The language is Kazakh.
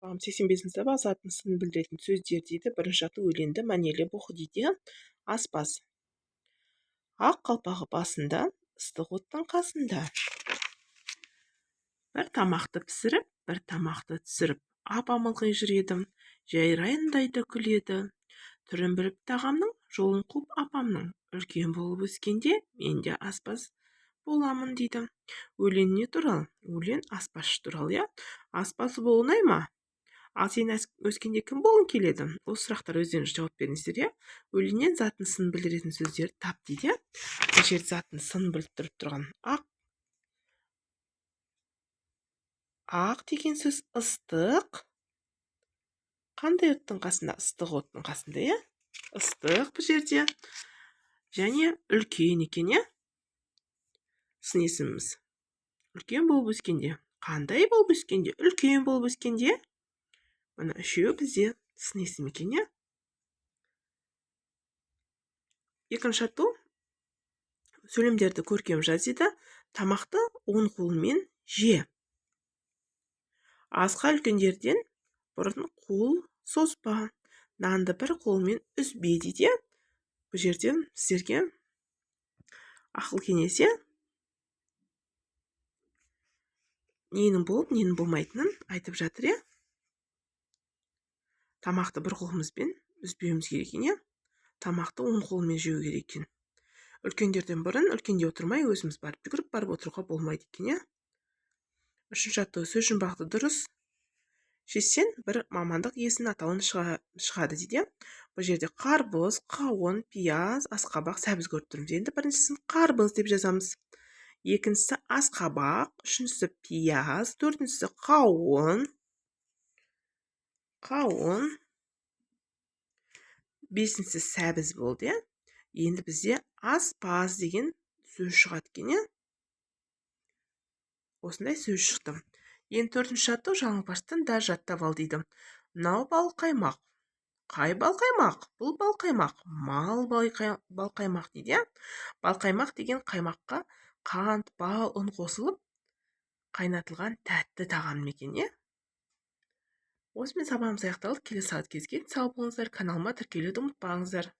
Бағым 85 сабақ затын сын білдіретін сөздер дейді. Бірінші аты өлеңді мәнерлеп оқы дейді. Аспаз. Ақ қалпағы басында, ыстық оттың қасында. Бір тамақты пісіріп, бір тамақты түсіріп, апам ылғи жүр едім, жайрайындай да күледі. Түрін біліп тағамның, жолын қуып апамның. Үлкен болып өскенде, мен де аспаз боламын дейді. Өлең не туралы? Өлең аспазшы туралы, иә? Аспаз болу оңай ма? Ал сен өскенде кім болғың келеді? Осы сұрақтар өздеріңіз жауап беріңіздер, иә? Өлеңнен затын сын білдіретін сөздер тап дейді. Бұл жерде затын сын білдіріп тұрған ақ деген сөз ыстық. Қандай оттың қасында? Ыстық оттың қасында, иә? Ыстық бұл жерде. Және үлкен екен, иә? Сын есіміміз. Үлкен болып өскенде. Қандай болып өскенде? Үлкен болып өскенде. Мына үшеуі бізде сын есім екен, иә? Екінші ату сөйлемдерді көркем жаз дейді. Тамақты оң қолмен же. Асқа үлкендерден бұрын қол созба. Нанды бір қолмен үзбе дейді. Бұл жерден сіздерге ақыл кеңес, ненің болып, ненің болмайтынын айтып жатыр, Тамақты бір қолымызбен үзбеуіміз керек екен, Тамақты оң қолмен жеу керек екен. Үлкендерден бұрын үлкенде отырмай, өзіміз барып жүгіріп барып отыруға болмайды екен, Үшінші атты сөз жұмбақты дұрыс шешсең, бір мамандық иесінің атауын шығады дейді. Бұл жерде қарбыз, қауын, пияз, асқабақ, сәбіз көріп тұрмыз. Енді біріншісін қарбыз деп жазамыз. Екіншісі асқабақ, үшіншісі пияз, төртіншісі қауын, бесіншісі сәбіз болды, Енді бізде аспаз деген сөз шығады екен, Осындай сөз шықты. Енді төртінші аты жаңылпаштан да жаттап ал дейді. Мынау балқаймақ. Қай балқаймақ? Бұл балқаймақ. Мал балқаймақ дейді. Балқаймақ деген қаймаққа қант, бал, ұн қосылып қайнатылған тәтті тағам екен, Осымен сабағымыз аяқталды. Келесі сағат кезге сау болыңыздар. Каналыма тіркелуді ұмытпаңыздар.